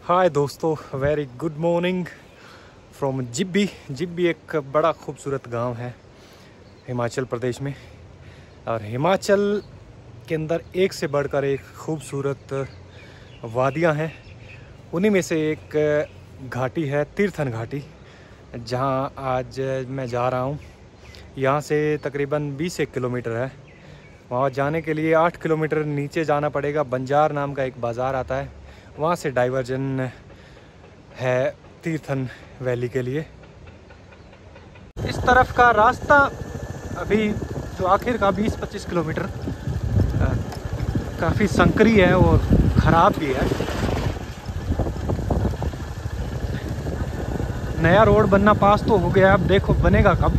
हाय दोस्तों, very good morning from Jibby. Jibby एक बड़ा खूबसूरत गांव है हिमाचल प्रदेश में। और हिमाचल के अंदर एक से बढ़कर एक खूबसूरत वादियां हैं। उन्हीं में से एक घाटी है तीर्थन घाटी, जहां आज मैं जा रहा हूं। यहां से तकरीबन 20 किलोमीटर है। वहां जाने के लिए 8 किलोमीटर नीचे जाना पड़ेगा। बंजार नाम का एक बाज़ार आता है, वहाँ से डाइवर्जन है तीर्थन वैली के लिए। इस तरफ का रास्ता अभी जो आखिर का 20-25 किलोमीटर काफ़ी संकरी है और ख़राब भी है। नया रोड बनना पास तो हो गया, अब देखो बनेगा कब।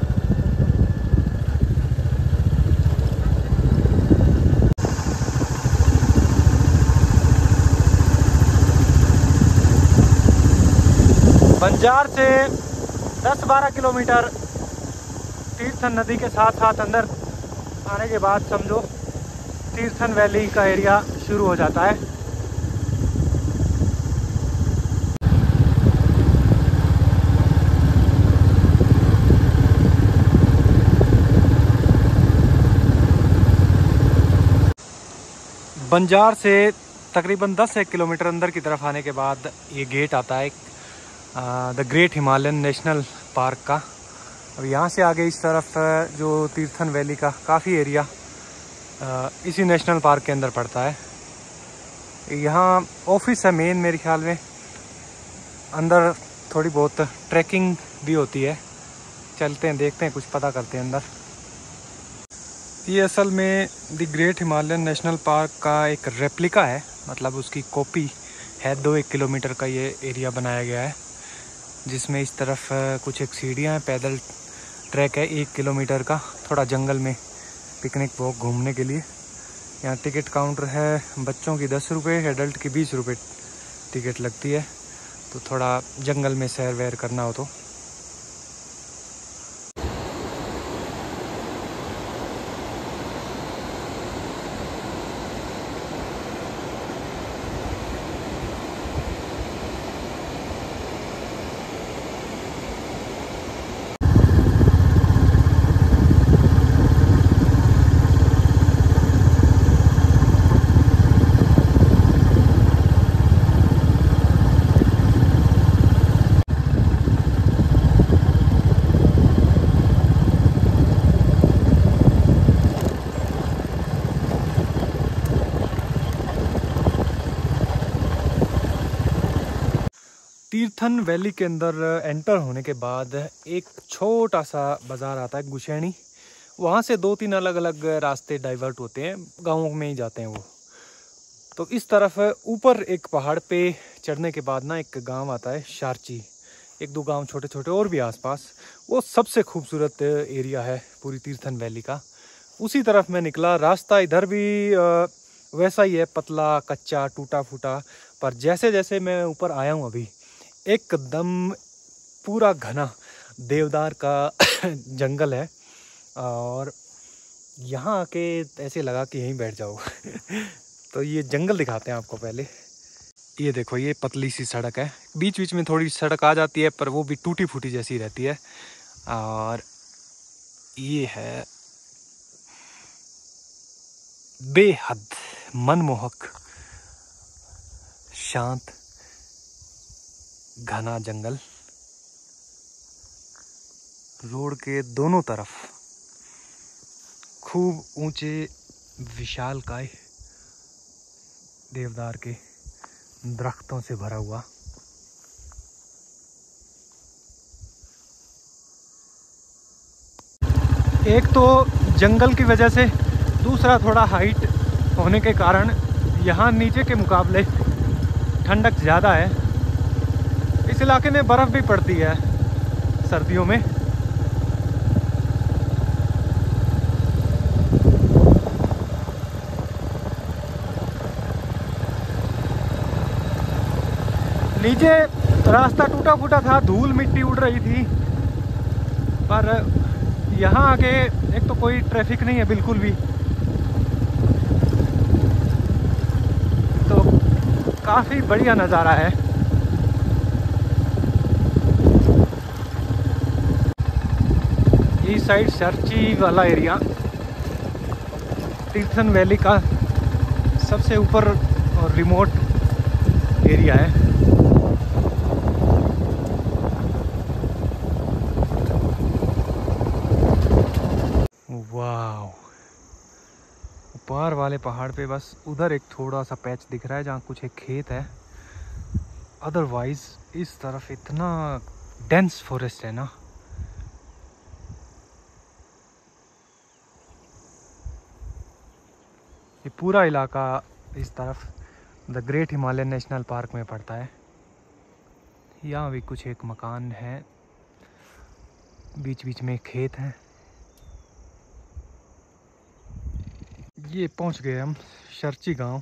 बंजार से 10-12 किलोमीटर तीर्थन नदी के साथ साथ अंदर आने के बाद समझो तीर्थन वैली का एरिया शुरू हो जाता है। बंजार से तकरीबन 10 किलोमीटर अंदर की तरफ आने के बाद ये गेट आता है the great Himalayan national park का। अब यहाँ से आगे इस तरफ जो तीर्थन वैली का काफ़ी एरिया इसी नेशनल पार्क के अंदर पड़ता है। यहाँ ऑफिस है मेन मेरे ख्याल में। अंदर थोड़ी बहुत ट्रैकिंग भी होती है। चलते हैं, देखते हैं, कुछ पता करते हैं अंदर। ये असल में the great Himalayan national park का एक रेप्लिका है, मतलब उसकी कॉपी है। 2-1 किलोमीटर का ये एरिया बनाया गया है, जिसमें इस तरफ कुछ एक सीढ़ियाँ हैं, पैदल ट्रैक है 1 किलोमीटर का, थोड़ा जंगल में पिकनिक वॉक घूमने के लिए। यहाँ टिकट काउंटर है, बच्चों की 10 रुपये, एडल्ट की 20 रुपये टिकट लगती है। तो थोड़ा जंगल में सैर वैर करना हो तो। तीर्थन वैली के अंदर एंटर होने के बाद एक छोटा सा बाज़ार आता है, गुशैनी। वहाँ से 2-3 अलग अलग रास्ते डाइवर्ट होते हैं, गाँवों में ही जाते हैं वो। तो इस तरफ ऊपर एक पहाड़ पे चढ़ने के बाद ना एक गांव आता है शारची। 1-2 गांव छोटे छोटे और भी आसपास। वो सबसे खूबसूरत एरिया है पूरी तीर्थन वैली का। उसी तरफ मैं निकला। रास्ता इधर भी वैसा ही है, पतला कच्चा टूटा फूटा। पर जैसे जैसे मैं ऊपर आया हूँ अभी, एकदम पूरा घना देवदार का जंगल है। और यहाँ आके ऐसे लगा कि यहीं बैठ जाओ। तो ये जंगल दिखाते हैं आपको पहले। ये देखो, ये पतली सी सड़क है, बीच बीच में थोड़ी सड़क आ जाती है, पर वो भी टूटी फूटी जैसी रहती है। और ये है बेहद मनमोहक शांत घना जंगल। रोड के दोनों तरफ खूब ऊंचे विशालकाय देवदार के दरख्तों से भरा हुआ। एक तो जंगल की वजह से, दूसरा थोड़ा हाइट होने के कारण यहाँ नीचे के मुकाबले ठंडक ज़्यादा है। इस इलाके में बर्फ़ भी पड़ती है सर्दियों में। नीचे रास्ता टूटा फूटा था, धूल मिट्टी उड़ रही थी। पर यहाँ आके एक तो कोई ट्रैफिक नहीं है बिल्कुल भी, तो काफ़ी बढ़िया नज़ारा है। इस साइड शर्ची वाला एरिया तीर्थन वैली का सबसे ऊपर और रिमोट एरिया है। वाह, ऊपर वाले पहाड़ पे बस उधर एक थोड़ा सा पैच दिख रहा है जहाँ कुछ एक खेत है, अदरवाइज इस तरफ इतना डेंस फॉरेस्ट है ना। ये पूरा इलाका इस तरफ the great Himalayan national park में पड़ता है। यहाँ भी कुछ एक मकान है, बीच बीच में खेत हैं। ये पहुंच गए हम शर्ची गांव।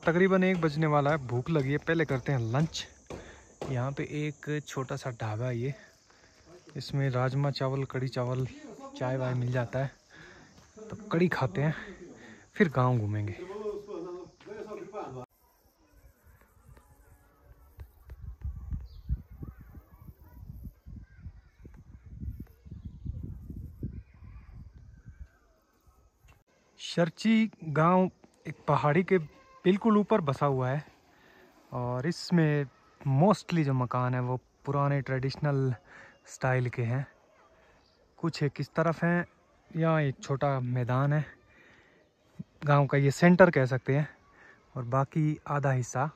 तकरीबन 1 बजने वाला है, भूख लगी है, पहले करते हैं लंच। यहाँ पे एक छोटा सा ढाबा है ये, इसमें राजमा चावल, कड़ी चावल, चाय वाय मिल जाता है। तो कड़ी खाते हैं, फिर गांव घूमेंगे। शर्ची गांव एक पहाड़ी के बिल्कुल ऊपर बसा हुआ है और इसमें मोस्टली जो मकान है वो पुराने ट्रेडिशनल स्टाइल के हैं। कुछ एक इस तरफ हैं, यहाँ एक छोटा मैदान है, गांव का ये सेंटर कह सकते हैं, और बाकी आधा हिस्सा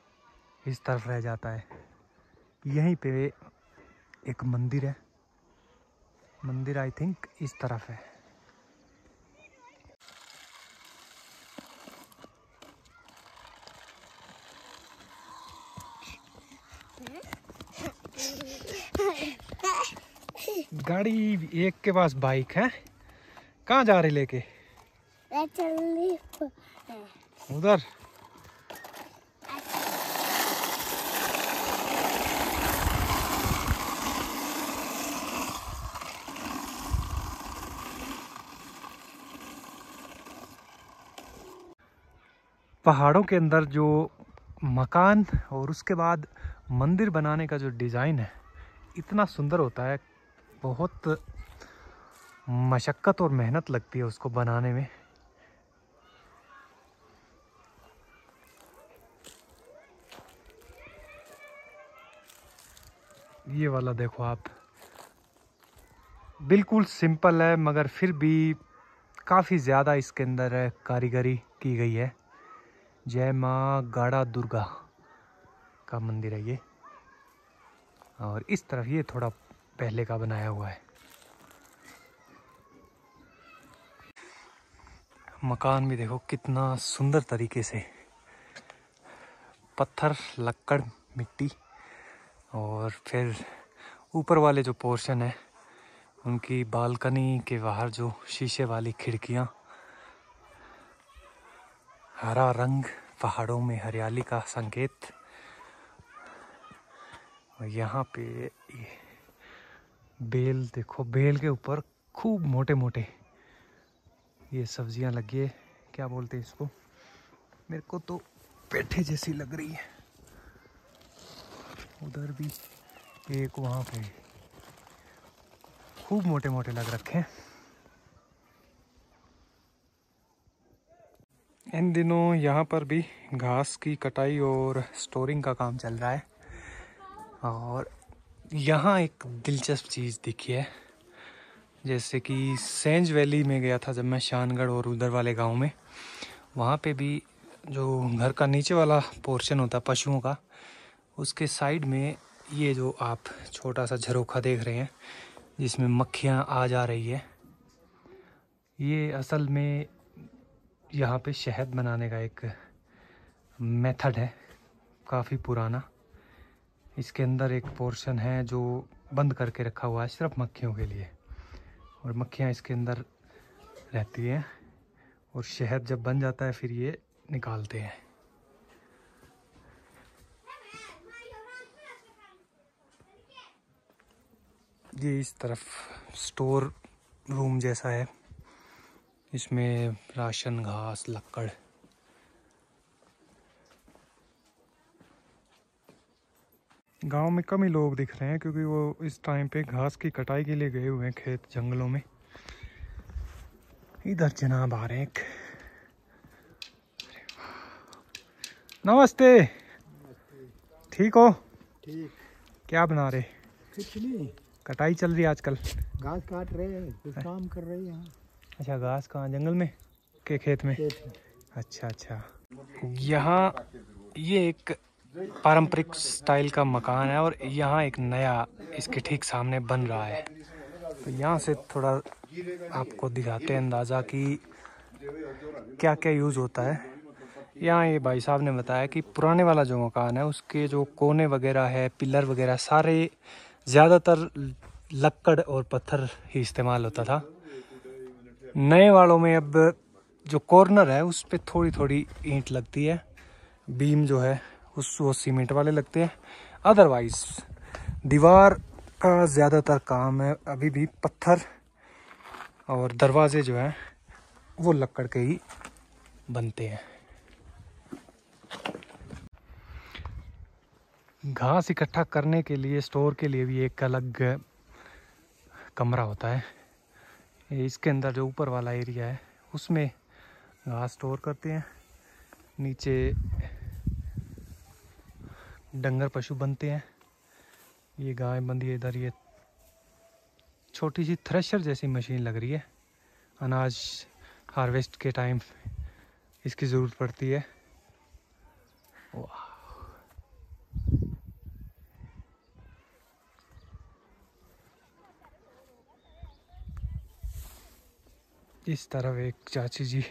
इस तरफ रह जाता है। यहीं पे एक मंदिर है, मंदिर आई थिंक इस तरफ है। गाड़ी एक के पास बाइक है, कहाँ जा रही लेके? उधर पहाड़ों के अंदर जो मकान और उसके बाद मंदिर बनाने का जो डिज़ाइन है इतना सुंदर होता है। बहुत मशक्क़त और मेहनत लगती है उसको बनाने में। ये वाला देखो आप, बिल्कुल सिंपल है मगर फिर भी काफ़ी ज़्यादा इसके अंदर कारीगरी की गई है। जय माँ गाड़ा दुर्गा का मंदिर है ये, और इस तरफ ये थोड़ा पहले का बनाया हुआ है। मकान भी देखो कितना सुंदर तरीके से, पत्थर, लक्कड़, मिट्टी, और फिर ऊपर वाले जो पोर्शन है उनकी बालकनी के बाहर जो शीशे वाली खिड़कियाँ, हरा रंग, पहाड़ों में हरियाली का संकेत। और यहाँ पे ये बेल देखो, बेल के ऊपर खूब मोटे मोटे ये सब्जियां लगी है। क्या बोलते हैं इसको, मेरे को तो पेठे जैसी लग रही है। उधर भी एक, वहाँ पे खूब मोटे मोटे लग रखे हैं। इन दिनों यहाँ पर भी घास की कटाई और स्टोरिंग का काम चल रहा है। और यहाँ एक दिलचस्प चीज़ दिखी है, जैसे कि सेंज वैली में गया था जब मैं, शानगढ़ और उधर वाले गांव में, वहाँ पे भी जो घर का नीचे वाला पोर्शन होता है पशुओं का, उसके साइड में ये जो आप छोटा सा झरोखा देख रहे हैं जिसमें मक्खियाँ आ जा रही है, ये असल में यहाँ पे शहद बनाने का एक मेथड है, काफ़ी पुराना। इसके अंदर एक पोर्शन है जो बंद करके रखा हुआ है सिर्फ मक्खियों के लिए, और मक्खियाँ इसके अंदर रहती हैं और शहद जब बन जाता है फिर ये निकालते हैं। ये इस तरफ स्टोर रूम जैसा है, इसमें राशन, घास, लक्कड़। गांव में कम ही लोग दिख रहे हैं क्योंकि वो इस टाइम पे घास की कटाई के लिए गए हुए हैं खेत जंगलों में। इधर जनाब आ रहे हैं एक। नमस्ते। ठीक हो? ठीक। क्या बना रहे? कुछ नहीं, कटाई चल रही है आजकल। घास काट रहे हैं, कुछ काम कर रहे हैं यहाँ। अच्छा, घास कहाँ? जंगल में के खेत में? खेत में। अच्छा अच्छा। यहाँ ये एक पारंपरिक स्टाइल का मकान है और यहाँ एक नया इसके ठीक सामने बन रहा है। तो यहाँ से थोड़ा आपको दिखाते हैं अंदाज़ा कि क्या क्या यूज़ होता है। यहाँ ये भाई साहब ने बताया कि पुराने वाला जो मकान है उसके जो कोने वगैरह है, पिलर वगैरह सारे ज़्यादातर लक्कड़ और पत्थर ही इस्तेमाल होता था। नए वालों में अब जो कॉर्नर है उस पे थोड़ी थोड़ी ईंट लगती है, बीम जो है वो सीमेंट वाले लगते हैं। अदरवाइज दीवार का ज़्यादातर काम है अभी भी पत्थर, और दरवाजे जो हैं वो लक्कड़ के ही बनते हैं। घास इकट्ठा करने के लिए, स्टोर के लिए भी एक अलग कमरा होता है। इसके अंदर जो ऊपर वाला एरिया है उसमें घास स्टोर करते हैं, नीचे डंगर पशु बनते हैं। ये गाय बंधी है इधर। ये छोटी सी थ्रेशर जैसी मशीन लग रही है, अनाज हार्वेस्ट के टाइम इसकी ज़रूरत पड़ती है। वाह, इस तरफ एक चाची जी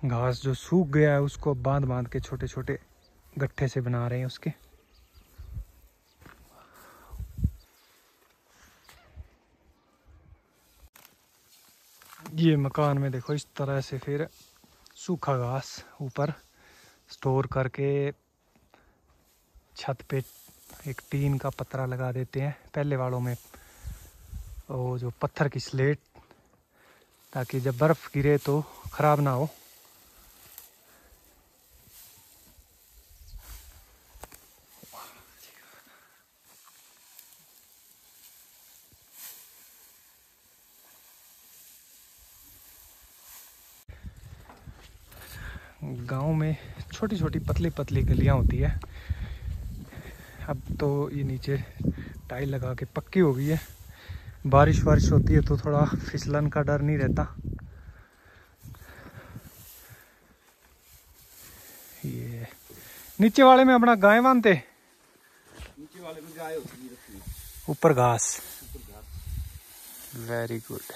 घास जो सूख गया है उसको बांध बांध के छोटे छोटे गट्ठे से बना रहे हैं उसके। ये मकान में देखो इस तरह से फिर सूखा घास ऊपर स्टोर करके छत पे एक टीन का पतरा लगा देते हैं। पहले वालों में वो जो पत्थर की स्लेट, ताकि जब बर्फ़ गिरे तो ख़राब ना हो। गांव में छोटी छोटी पतली पतली गलियां होती है। अब तो ये नीचे टाइल लगा के पक्की हो गई है। बारिश वारिश होती है तो थोड़ा फिसलन का डर नहीं रहता। ये नीचे वाले में अपना गाय बांधते, नीचे वाले में गाय होती है, ऊपर घास। Very good.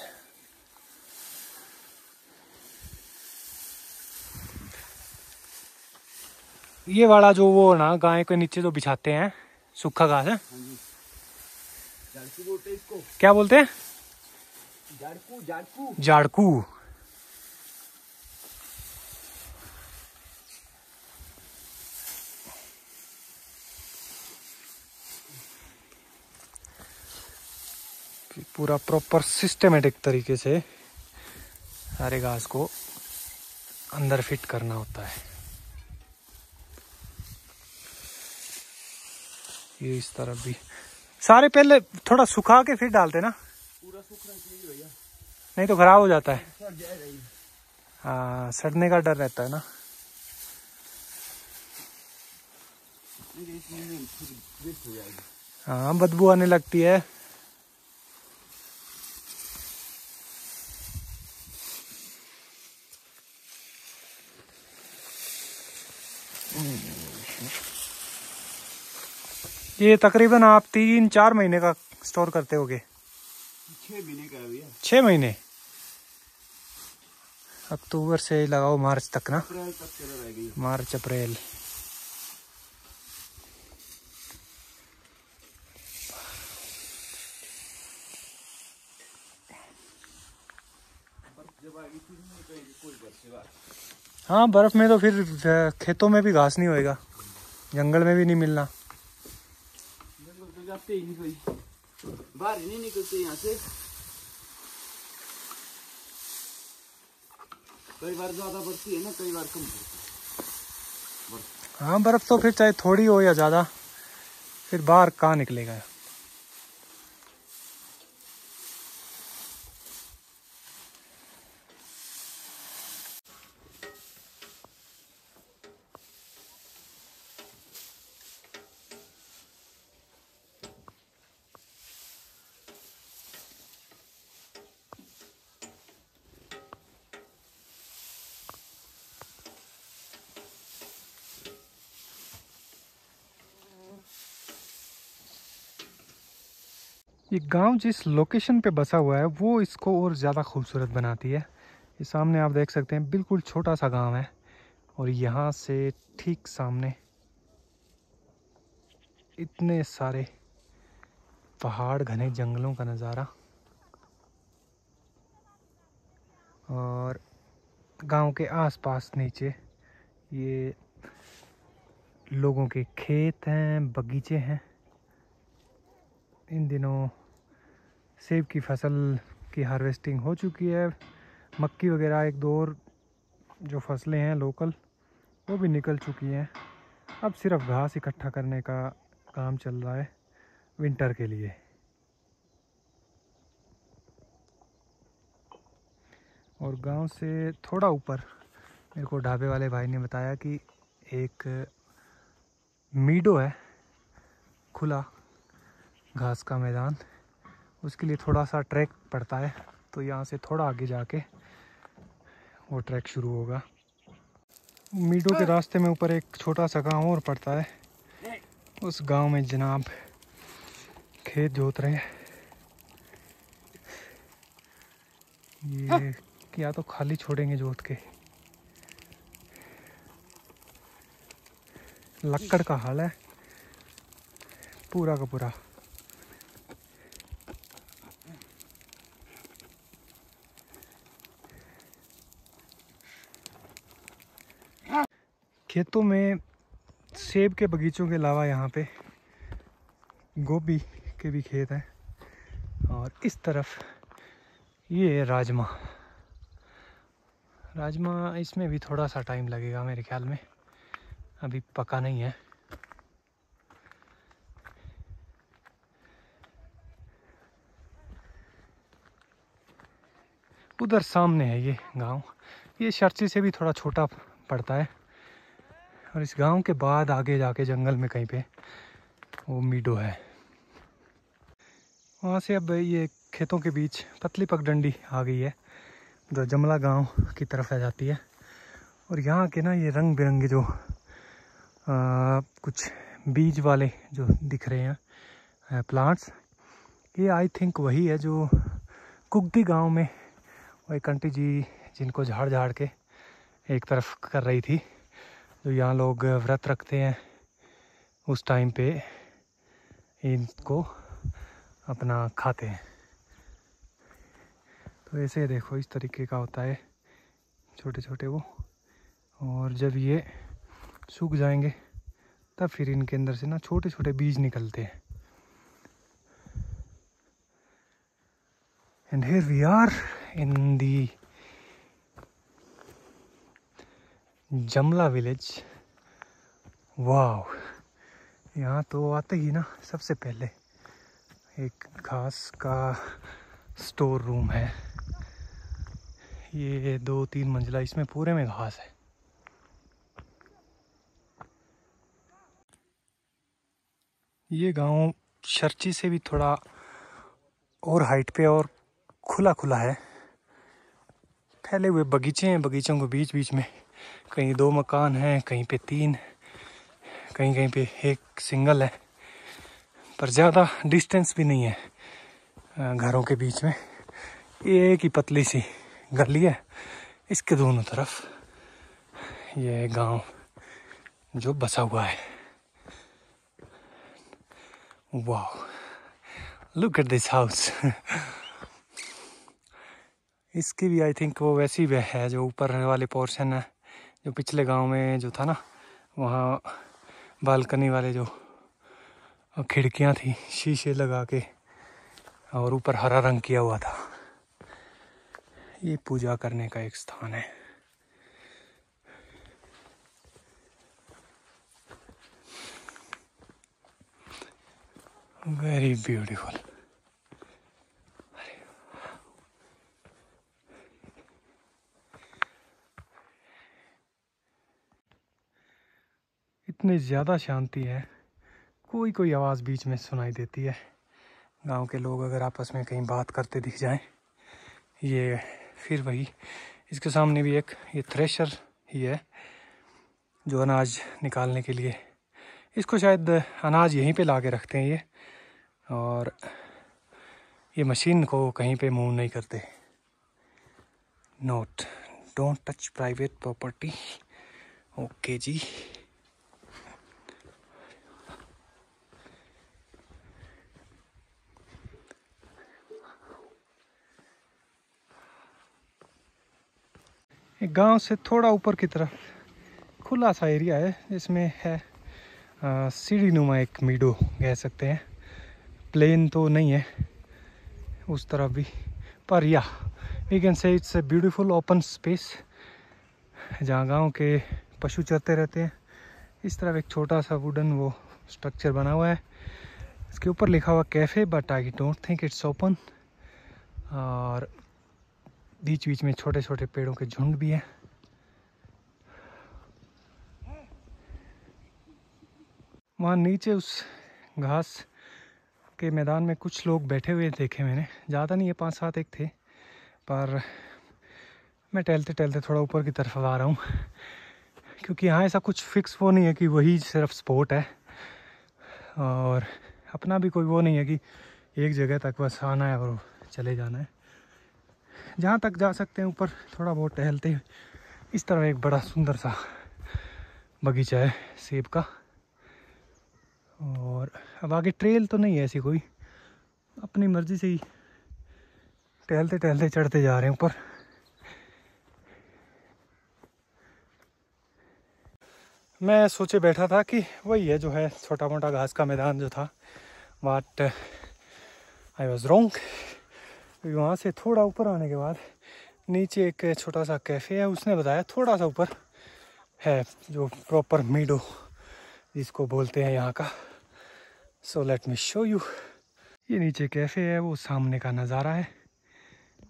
ये वाला जो वो ना गाय के नीचे जो बिछाते हैं सूखा घास है, झाड़कू बोलते हैं इसको। क्या बोलते हैं? झाड़कू। झाड़कू। झाड़कू। पूरा प्रॉपर सिस्टमेटिक तरीके से सारे घास को अंदर फिट करना होता है। ये इस तरफ भी सारे पहले थोड़ा सुखा के फिर डालते ना, पूरा सूखना चाहिए भैया, नहीं तो खराब हो जाता है। सड़ जाएगा ये। हाँ, सड़ने का डर रहता है ना। हाँ, बदबू आने लगती है। ये तकरीबन आप 3-4 महीने का स्टोर करते होगे? 6 महीने का है भैया। 6 महीने। अक्टूबर से लगाओ मार्च तक ना? अप्रैल तक चला रहेगा। मार्च अप्रैल। हाँ, बर्फ में तो फिर खेतों में भी घास नहीं होएगा, जंगल में भी नहीं मिलना। जंगल तो जाते ही नहीं, कोई बाहर ही नहीं निकलते यहाँ से। कई बार ज्यादा बढ़ती है ना, कई बार कम बढ़ती है। हाँ, बर्फ तो फिर चाहे थोड़ी हो या ज़्यादा फिर बाहर कहाँ निकलेगा। ये गांव जिस लोकेशन पे बसा हुआ है वो इसको और ज़्यादा खूबसूरत बनाती है। ये सामने आप देख सकते हैं बिल्कुल छोटा सा गांव है और यहाँ से ठीक सामने इतने सारे पहाड़, घने जंगलों का नज़ारा और गांव के आसपास नीचे ये लोगों के खेत हैं, बगीचे हैं। इन दिनों सेब की फसल की हार्वेस्टिंग हो चुकी है। मक्की वगैरह एक दो और जो फसलें हैं लोकल वो भी निकल चुकी हैं। अब सिर्फ घास इकट्ठा करने का काम चल रहा है विंटर के लिए। और गांव से थोड़ा ऊपर मेरे को ढाबे वाले भाई ने बताया कि एक मीडो है, खुला घास का मैदान, उसके लिए थोड़ा सा ट्रैक पड़ता है। तो यहाँ से थोड़ा आगे जाके वो ट्रैक शुरू होगा। मीडो के रास्ते में ऊपर एक छोटा सा गांव और पड़ता है। उस गांव में जनाब खेत जोत रहे हैं। ये या तो खाली छोड़ेंगे जोत के। लक्कड़ का हाल है पूरा का पूरा। खेतों में सेब के बगीचों के अलावा यहाँ पे गोभी के भी खेत हैं और इस तरफ ये राजमा। इसमें भी थोड़ा सा टाइम लगेगा मेरे ख्याल में, अभी पका नहीं है। उधर सामने है ये गांव। ये शर्ची से भी थोड़ा छोटा पड़ता है और इस गांव के बाद आगे जाके जंगल में कहीं पे वो मीडो है। वहाँ से अब ये खेतों के बीच पतली पगडंडी आ गई है जो जमला गांव की तरफ आ जाती है। और यहाँ के ना ये रंग बिरंगे जो कुछ बीज वाले जो दिख रहे हैं प्लांट्स, ये आई थिंक वही है जो कुगदी गांव में वो एक आंटी जी जिनको झाड़ झाड़ के एक तरफ कर रही थी, जो यहाँ लोग व्रत रखते हैं उस टाइम पे इनको अपना खाते हैं। तो ऐसे देखो इस तरीके का होता है छोटे छोटे वो। और जब ये सूख जाएंगे तब फिर इनके अंदर से ना छोटे छोटे बीज निकलते हैं। And here we are in the Jamla village. वाह, यहाँ तो आते ही ना सबसे पहले एक घास का स्टोर रूम है। ये 2-3 मंजिला, इसमें पूरे में घास है। ये गांव शर्ची से भी थोड़ा और हाइट पे और खुला खुला है। फैले हुए बगीचे हैं, बगीचों के बीच बीच में कहीं 2 मकान हैं, कहीं पे 3, कहीं कहीं पे एक सिंगल है, पर ज़्यादा डिस्टेंस भी नहीं है घरों के बीच में। ये एक ही पतली सी गली है, इसके दोनों तरफ ये गांव जो बसा हुआ है। वाह, लुक एट दिस हाउस। इसकी भी आई थिंक वो वैसी ही है जो ऊपर वाले पोर्शन है, जो पिछले गांव में जो था ना, वहाँ बालकनी वाले जो खिड़कियाँ थी शीशे लगा के और ऊपर हरा रंग किया हुआ था। ये पूजा करने का एक स्थान है। Very beautiful. इतनी ज़्यादा शांति है, कोई कोई आवाज़ बीच में सुनाई देती है। गांव के लोग अगर आपस में कहीं बात करते दिख जाएं, ये फिर वही। इसके सामने भी एक ये थ्रेशर ही है जो अनाज निकालने के लिए, इसको शायद अनाज यहीं पे ला के रखते हैं ये, और ये मशीन को कहीं पे मूव नहीं करते। Note, don't touch private property. Okay जी। गांव से थोड़ा ऊपर की तरफ खुला सा एरिया है, जिसमें है सीढ़ी नुमा एक मीडो कह सकते हैं। प्लेन तो नहीं है उस तरफ भी, पर या we can say it's a beautiful open space जहाँ गांव के पशु चरते रहते हैं। इस तरफ एक छोटा सा वुडन वो स्ट्रक्चर बना हुआ है, इसके ऊपर लिखा हुआ cafe, but I don't think it's open. और बीच बीच में छोटे छोटे पेड़ों के झुंड भी हैं। वहाँ नीचे उस घास के मैदान में कुछ लोग बैठे हुए देखे मैंने, ज़्यादा नहीं है, 5-7 एक थे। पर मैं टहलते टहलते थोड़ा ऊपर की तरफ आ रहा हूँ, क्योंकि यहाँ ऐसा कुछ फिक्स वो नहीं है कि वही सिर्फ स्पॉट है, और अपना भी कोई वो नहीं है कि एक जगह तक बस आना है और चले जाना है। जहाँ तक जा सकते हैं ऊपर थोड़ा बहुत टहलते हैं। इस तरह एक बड़ा सुंदर सा बगीचा है सेब का, और अब आगे ट्रेल तो नहीं है ऐसी कोई, अपनी मर्जी से ही टहलते टहलते चढ़ते जा रहे हैं ऊपर। मैं सोचे बैठा था कि वही है जो है छोटा मोटा घास का मैदान जो था, बट आई वॉज रॉन्ग। वहाँ से थोड़ा ऊपर आने के बाद नीचे एक छोटा सा कैफ़े है, उसने बताया थोड़ा सा ऊपर है जो प्रॉपर मीडो जिसको बोलते हैं यहाँ का। So let me show you. ये नीचे कैफ़े है, वो सामने का नज़ारा है,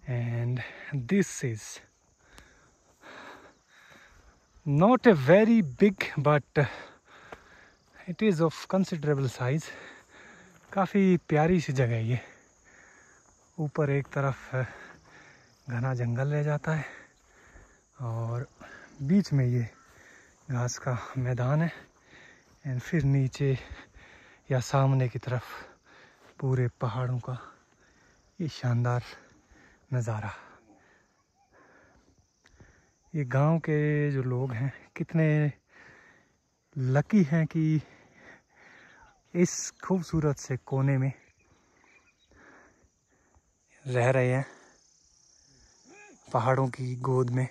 and this is not a very big but it is of considerable size. काफ़ी प्यारी सी जगह है ये। ऊपर एक तरफ घना जंगल रह जाता है और बीच में ये घास का मैदान है, एंड फिर नीचे या सामने की तरफ पूरे पहाड़ों का ये शानदार नज़ारा। ये गांव के जो लोग हैं कितने लकी हैं कि इस खूबसूरत से कोने में रह रहे हैं, पहाड़ों की गोद में।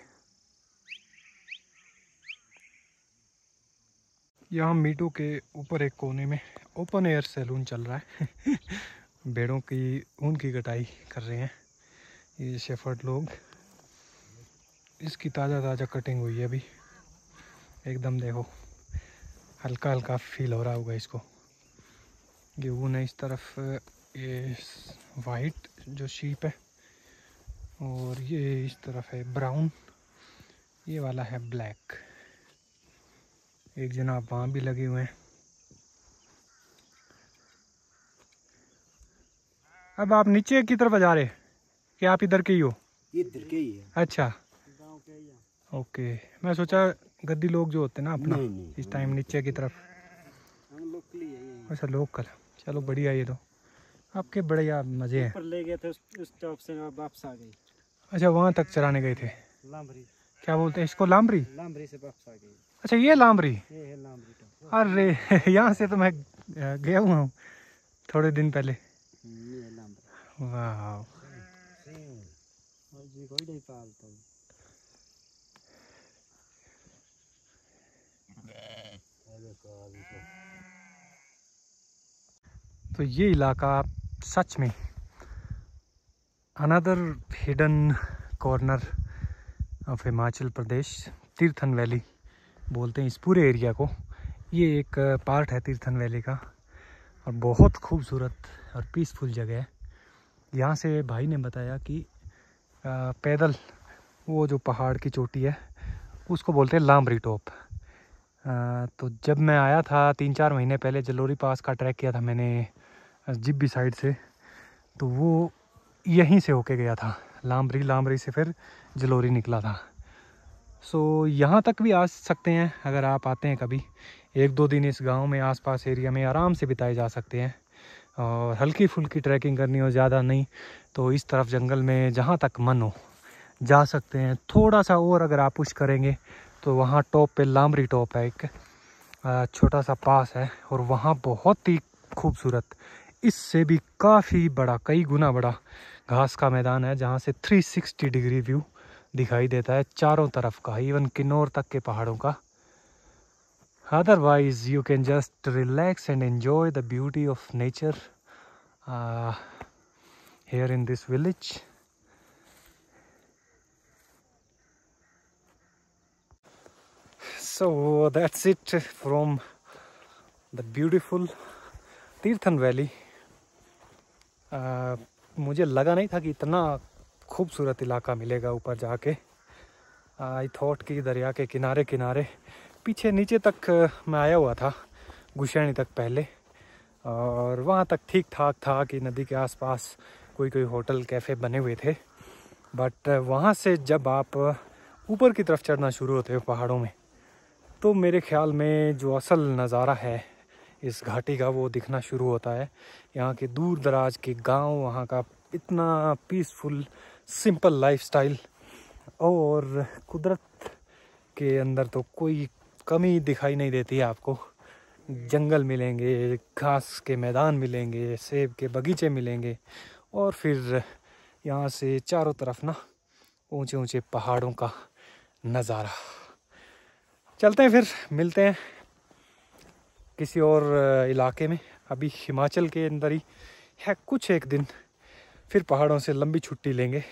यहाँ मीटू के ऊपर एक कोने में ओपन एयर सैलून चल रहा है। भेड़ों की ऊन की कटाई कर रहे हैं ये शेफर्ड लोग। इसकी ताज़ा ताज़ा कटिंग हुई है अभी, एकदम देखो हल्का हल्का फील हो रहा होगा इसको। ये ऊन है इस तरफ, ये वाइट जो शीप है, और ये इस तरफ है ब्राउन, ये वाला है ब्लैक। एक जनाब वहाँ भी लगे हुए हैं। अब आप नीचे की तरफ जा रहे कि आप इधर के ही हो? इधर के ही है। अच्छा, गांव के ही है। ओके, मैं सोचा गद्दी लोग जो होते हैं ना अपना नहीं, इस टाइम नीचे की तरफ। हम लोकली है। अच्छा, लोकल, चलो बढ़िया। ये तो आपके बढ़िया मज़े हैं। ऊपर ले गए थे उस चौक से वापस आ गई। अच्छा, वहाँ तक चराने गए थे? लामरी। क्या बोलते हैं इसको? लामरी? लामरी से वापस आ गई। अच्छा, ये लामरी? ये है लामरी तो। अरे यहाँ से तो मैं गया हुआ हूँ थोड़े दिन पहले। ये है लामरी। वाह, जी कोई नहीं पालता। तो ये इलाका सच में another hidden corner of Himachal Pradesh. Tirthan valley बोलते हैं इस पूरे एरिया को। ये एक पार्ट है तीर्थन वैली का, और बहुत खूबसूरत और पीसफुल जगह है। यहाँ से भाई ने बताया कि पैदल वो जो पहाड़ की चोटी है उसको बोलते हैं लामरी टॉप। तो जब मैं आया था 3-4 महीने पहले, जलोरी पास का ट्रैक किया था मैंने जिब्बी साइड से, तो वो यहीं से होके गया था, लामरी से फिर जलोरी निकला था। सो यहाँ तक भी आ सकते हैं अगर आप आते हैं कभी। 1-2 दिन इस गांव में आसपास एरिया में आराम से बिताए जा सकते हैं। और हल्की फुल्की ट्रैकिंग करनी हो, ज़्यादा नहीं, तो इस तरफ जंगल में जहाँ तक मन हो जा सकते हैं। थोड़ा सा और अगर आप पुश करेंगे तो वहाँ टॉप पे लामरी टॉप है, एक छोटा सा पास है, और वहाँ बहुत ही खूबसूरत, इससे भी काफ़ी बड़ा, कई गुना बड़ा घास का मैदान है, जहाँ से 360 डिग्री व्यू दिखाई देता है चारों तरफ का, इवन किन्नौर तक के पहाड़ों का। Otherwise you can just relax and enjoy the beauty of nature here in this village. So that's it from the beautiful Tirthan valley. मुझे लगा नहीं था कि इतना खूबसूरत इलाका मिलेगा ऊपर जाके। आई थॉट कि दरिया के किनारे किनारे पीछे नीचे तक मैं आया हुआ था, गुशैनी तक पहले, और वहाँ तक ठीक ठाक था कि नदी के आसपास कोई होटल कैफ़े बने हुए थे। बट वहाँ से जब आप ऊपर की तरफ चढ़ना शुरू होते हो पहाड़ों में, तो मेरे ख्याल में जो असल नज़ारा है इस घाटी का वो दिखना शुरू होता है। यहाँ के दूर दराज के गांव, वहाँ का इतना पीसफुल सिंपल लाइफस्टाइल, और कुदरत के अंदर तो कोई कमी दिखाई नहीं देती है आपको। जंगल मिलेंगे, घास के मैदान मिलेंगे, सेब के बगीचे मिलेंगे, और फिर यहाँ से चारों तरफ ना ऊंचे ऊंचे पहाड़ों का नज़ारा। चलते हैं फिर, मिलते हैं किसी और इलाके में। अभी हिमाचल के अंदर ही है कुछ एक दिन, फिर पहाड़ों से लंबी छुट्टी लेंगे।